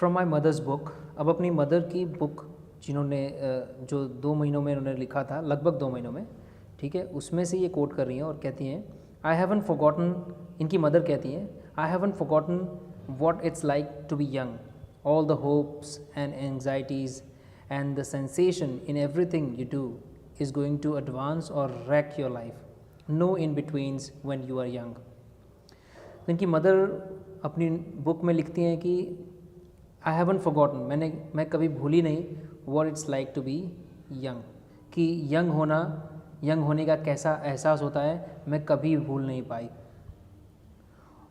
From my mother's book. अब अपनी mother की बुक जिन्होंने जो 2 महीनों में उन्होंने लिखा था, लगभग 2 महीनों में, ठीक है, उसमें से ये कोट कर रही हैं और कहती हैं आई हैवन फॉरगॉटन, इनकी मदर कहती हैं I haven't forgotten what it's like to be young, all the hopes and anxieties and the sensation in everything you do is going to advance or wreck your life, no in betweens when you are young. तो इनकी mother अपनी book में लिखती हैं कि आई haven't forgotten, मैं कभी भूली नहीं what it's like to be young, कि यंग होने का कैसा एहसास होता है मैं कभी भूल नहीं पाई।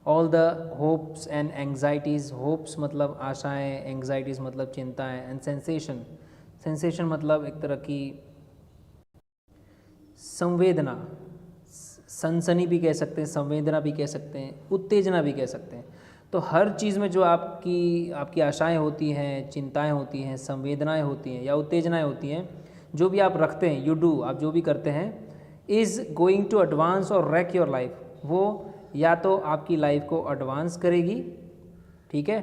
All the hopes and anxieties, hopes मतलब आशाएं, एंगजाइटीज़ मतलब चिंताएं, एंड सेंसेशन मतलब एक तरह की संवेदना, सनसनी भी कह सकते हैं, संवेदना भी कह सकते हैं, उत्तेजना भी कह सकते हैं। तो हर चीज़ में जो आपकी आशाएं होती हैं, चिंताएं होती हैं, संवेदनाएं होती हैं या उत्तेजनाएं होती हैं, जो भी आप रखते हैं, यू डू, आप जो भी करते हैं, is going to advance or wreck your life, वो या तो आपकी लाइफ को एडवांस करेगी, ठीक है,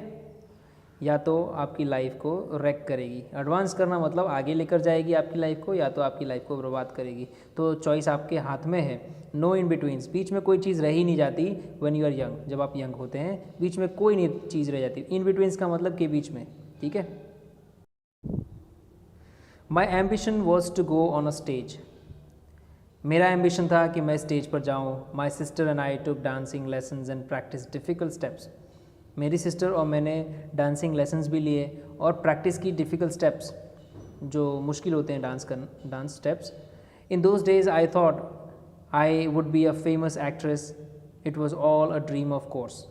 या तो आपकी लाइफ को रैक करेगी। एडवांस करना मतलब आगे लेकर जाएगी आपकी लाइफ को, या तो आपकी लाइफ को बर्बाद करेगी। तो चॉइस आपके हाथ में है। नो इन बिटवीन्स, बीच में कोई चीज़ रह ही नहीं जाती व्हेन यू आर यंग, जब आप यंग होते हैं बीच में कोई नहीं चीज़ रह जाती। इन बिटवीन्स का मतलब के बीच में, ठीक है। My ambition was to go on a stage, मेरा एम्बिशन था कि मैं स्टेज पर जाऊँ। My sister and I took dancing lessons and practise difficult steps, मेरी सिस्टर और मैंने डांसिंग लेसन्स भी लिए और प्रैक्टिस की डिफ़िकल्ट स्टेप्स, जो मुश्किल होते हैं dance steps. In those days I thought I would be a famous actress, it was all a dream of course.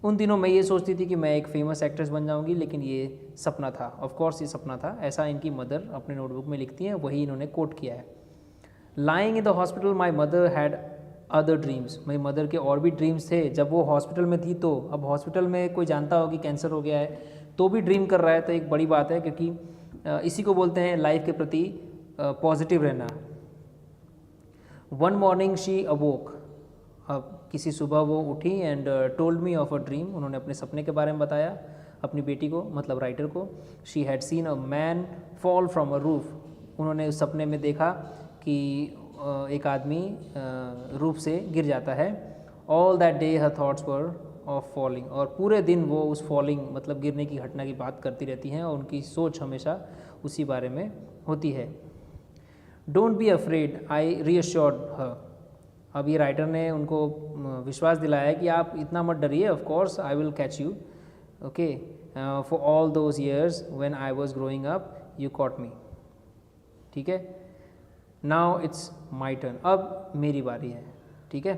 उन दिनों मैं ये सोचती थी कि मैं एक फेमस एक्ट्रेस बन जाऊंगी, लेकिन ये सपना था, ऑफ कोर्स ये सपना था। ऐसा इनकी मदर अपने नोटबुक में लिखती हैं, वही इन्होंने कोट किया है। Lying in the hospital my mother had other dreams, मेरी मदर के और भी ड्रीम्स थे जब वो हॉस्पिटल में थी। तो अब हॉस्पिटल में कोई जानता हो कि कैंसर हो गया है तो भी ड्रीम कर रहा है, तो एक बड़ी बात है, क्योंकि इसी को बोलते हैं लाइफ के प्रति पॉजिटिव रहना। वन मॉर्निंग शी अवोक, अब किसी सुबह वो उठी and told me of a dream, उन्होंने अपने सपने के बारे में बताया अपनी बेटी को, मतलब राइटर को। She had seen a man fall from a roof, उन्होंने उस सपने में देखा कि एक आदमी रूफ से गिर जाता है। All that day her thoughts were of falling, और पूरे दिन वो उस फॉलिंग मतलब गिरने की घटना की बात करती रहती हैं और उनकी सोच हमेशा उसी बारे में होती है। Don't be afraid, I reassured her, अब ये राइटर ने उनको विश्वास दिलाया कि आप इतना मत डरिए, of course I will catch you, okay, for all those years when I was growing up you caught me, ठीक है। नाउ इट्स माई टर्न, अब मेरी बारी है, ठीक है।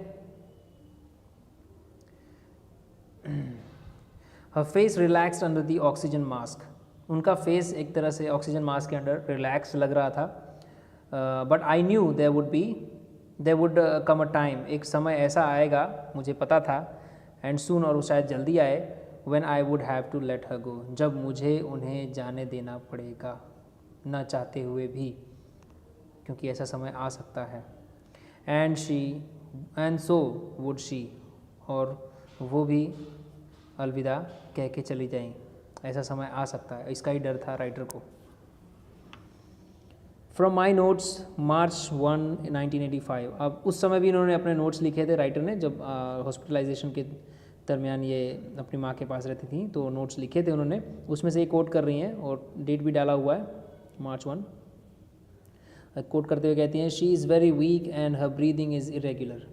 Her face relaxed under the oxygen mask, उनका फेस एक तरह से ऑक्सीजन मास्क के अंडर रिलैक्स लग रहा था। But I knew there would come a time, एक समय ऐसा आएगा, मुझे पता था, एंड सून, और वो शायद जल्दी आए, when I would have to let her go, जब मुझे उन्हें जाने देना पड़ेगा, ना चाहते हुए भी, क्योंकि ऐसा समय आ सकता है। एंड सो वुड शी, और वो भी अलविदा कह के चली जाएं, ऐसा समय आ सकता है, इसका ही डर था राइटर को। फ्रॉम माई नोट्स मार्च 1, 1985, अब उस समय भी इन्होंने अपने नोट्स लिखे थे राइटर ने, जब हॉस्पिटलाइजेशन के दरमियान ये अपनी माँ के पास रहती थी, तो नोट्स लिखे थे उन्होंने, उसमें से एक कोट कर रही हैं और डेट भी डाला हुआ है, March 1। कोट करते हुए कहती हैं, she is very weak and her breathing is irregular,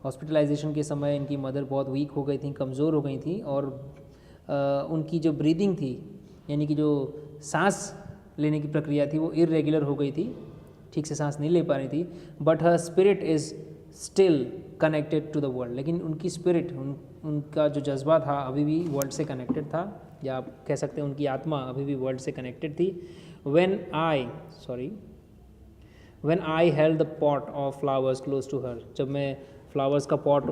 hospitalisation के समय इनकी मदर बहुत वीक हो गई थी, कमज़ोर हो गई थी, और उनकी जो ब्रीदिंग थी, यानी कि जो सांस लेने की प्रक्रिया थी, वो इरेगुलर हो गई थी, ठीक से सांस नहीं ले पा रही थी। But her spirit is still connected to the world, लेकिन उनकी स्पिरिट, उनका जो जज्बा था अभी भी वर्ल्ड से कनेक्टेड था, या आप कह सकते हैं उनकी आत्मा अभी भी वर्ल्ड से कनेक्टेड थी। when I held the pot of flowers close to her, जब मैं फ्लावर्स का पॉट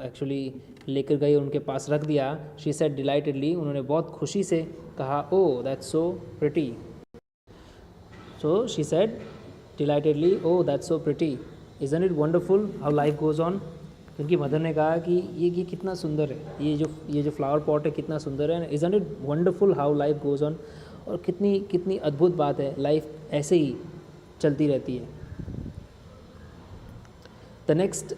एक्चुअली लेकर गई, उनके पास रख दिया, शी सेड डिलाइटेडली, उन्होंने बहुत खुशी से कहा, oh that's so pretty, so she said delightedly, oh that's so pretty, isn't it wonderful how life goes on. उनकी मदर ने कहा कि ये कितना सुंदर है, ये जो फ्लावर पॉट है कितना सुंदर है, isn't it wonderful how life goes on. और कितनी कितनी अद्भुत बात है, लाइफ ऐसे ही चलती रहती है। The next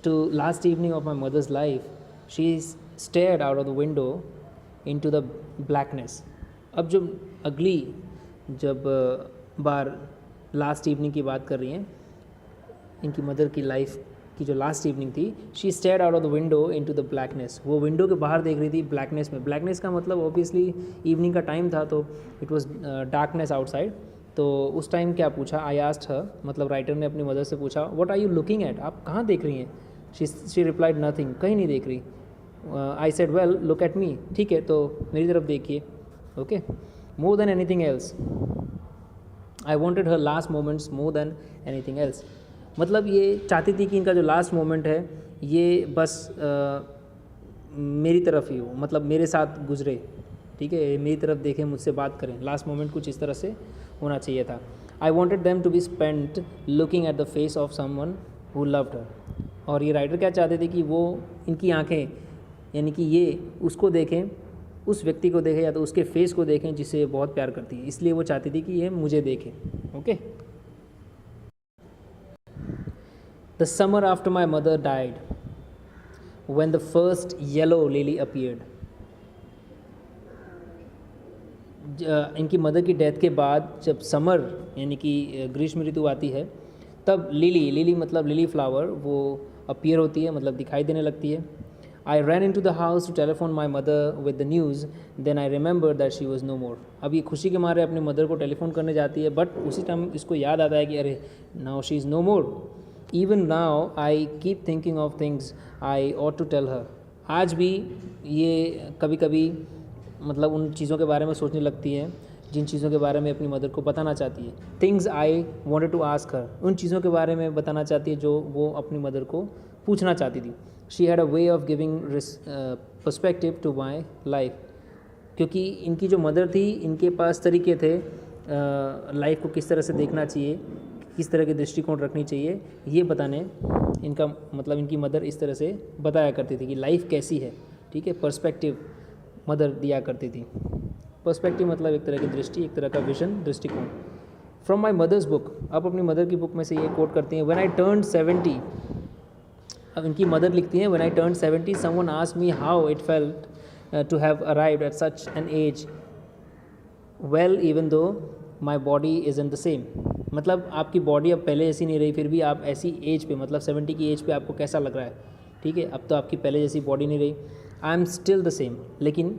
to last evening of my mother's life, she stared out of the window into the blackness. अब जब बार लास्ट इवनिंग की बात कर रही हैं, इनकी मदर की लाइफ की जो लास्ट इवनिंग थी, she stared out of the window into the blackness. वो विंडो के बाहर देख रही थी ब्लैकनेस में। ब्लैकनेस का मतलब ऑब्वियसली इवनिंग का टाइम था, तो इट वाज डार्कनेस आउटसाइड। तो उस टाइम क्या पूछा, आई आस्क्ड हर, मतलब राइटर ने अपनी मदर से पूछा, what are you looking at, आप कहाँ देख रही हैं? शी रिप्लाइड नथिंग, कहीं नहीं देख रही। I said well look at me, ठीक है तो मेरी तरफ देखिए, okay. More than anything else, I wanted her last moments more than anything else. मतलब ये चाहती थी कि इनका जो लास्ट मोमेंट है ये बस मेरी तरफ ही हो, मतलब मेरे साथ गुजरे, ठीक है, मेरी तरफ देखें, मुझसे बात करें। लास्ट मोमेंट कुछ इस तरह से होना चाहिए था। I wanted them to be spent looking at the face of someone who loved her. और ये राइटर क्या चाहते थे कि वो इनकी आंखें, यानी कि ये उसको देखें, उस व्यक्ति को देखें या तो उसके फेस को देखें जिससे ये बहुत प्यार करती है, इसलिए वो चाहती थी कि ये मुझे देखे, okay. The summer after my mother died when the first yellow lily appeared। इनकी मदर की डेथ के बाद जब समर यानी कि ग्रीष्म ऋतु आती है, तब लिली मतलब लिली फ्लावर वो अपीयर होती है, मतलब दिखाई देने लगती है। I ran into the house to telephone my mother with the news, then I remember that she was no more. अब ये खुशी के मारे अपनी मदर को टेलीफोन करने जाती है, बट उसी टाइम इसको याद आता है कि अरे now she is no more. Even now I keep thinking of things I ought to tell her। आज भी ये कभी कभी मतलब उन चीज़ों के बारे में सोचने लगती है जिन चीज़ों के बारे में अपनी मदर को बताना चाहती है। Things I wanted to ask her, उन चीज़ों के बारे में बताना चाहती है जो वो अपनी मदर को पूछना चाहती थी। She had a way of giving perspective to my life। क्योंकि इनकी जो मदर थी, इनके पास तरीके थे लाइफ को किस तरह से देखना चाहिए, किस तरह के दृष्टिकोण रखनी चाहिए, ये बताने इनका मतलब इनकी मदर इस तरह से बताया करती थी कि लाइफ कैसी है, ठीक है। पर्सपेक्टिव मदर दिया करती थी। पर्सपेक्टिव मतलब एक तरह की दृष्टि, एक तरह का विजन, दृष्टिकोण। फ्रॉम माई मदर्स बुक, अब अपनी मदर की बुक में से ये कोट करती हैं, व्हेन आई टर्न्ड 70। अब इनकी मदर लिखती हैं, when I turned 70 someone asked me how it felt to have arrived at such an age, well even though my body is in the same. मतलब आपकी बॉडी अब पहले जैसी नहीं रही, फिर भी आप ऐसी एज पे, मतलब 70 की एज पे आपको कैसा लग रहा है, ठीक है, अब तो आपकी पहले जैसी बॉडी नहीं रही। I am still the same, लेकिन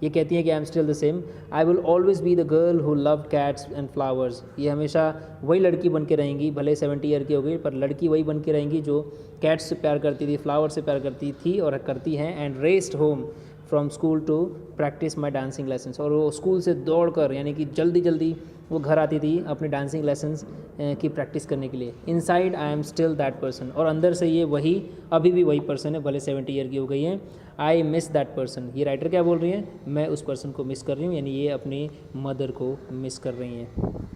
ये कहती हैं कि I am still the same. I will always be the girl who love cats and flowers. ये हमेशा वही लड़की बन के रहेंगी, भले 70 ईयर की हो गई, पर लड़की वही बन के रहेंगी जो कैट्स से प्यार करती थी, फ्लावर से प्यार करती थी और करती हैं। And raced home from school to practise my dancing lessons. और वो स्कूल से दौड़ कर, यानी कि जल्दी जल्दी वो घर आती थी अपने डांसिंग लेसन्स की प्रैक्टिस करने के लिए। Inside I am still that person, और अंदर से ये वही, अभी भी वही पर्सन है, भले 70 ईयर की हो गई हैं। I miss that person. ये राइटर क्या बोल रही हैं, मैं उस पर्सन को मिस कर रही हूँ, यानी ये अपनी मदर को मिस कर रही हैं।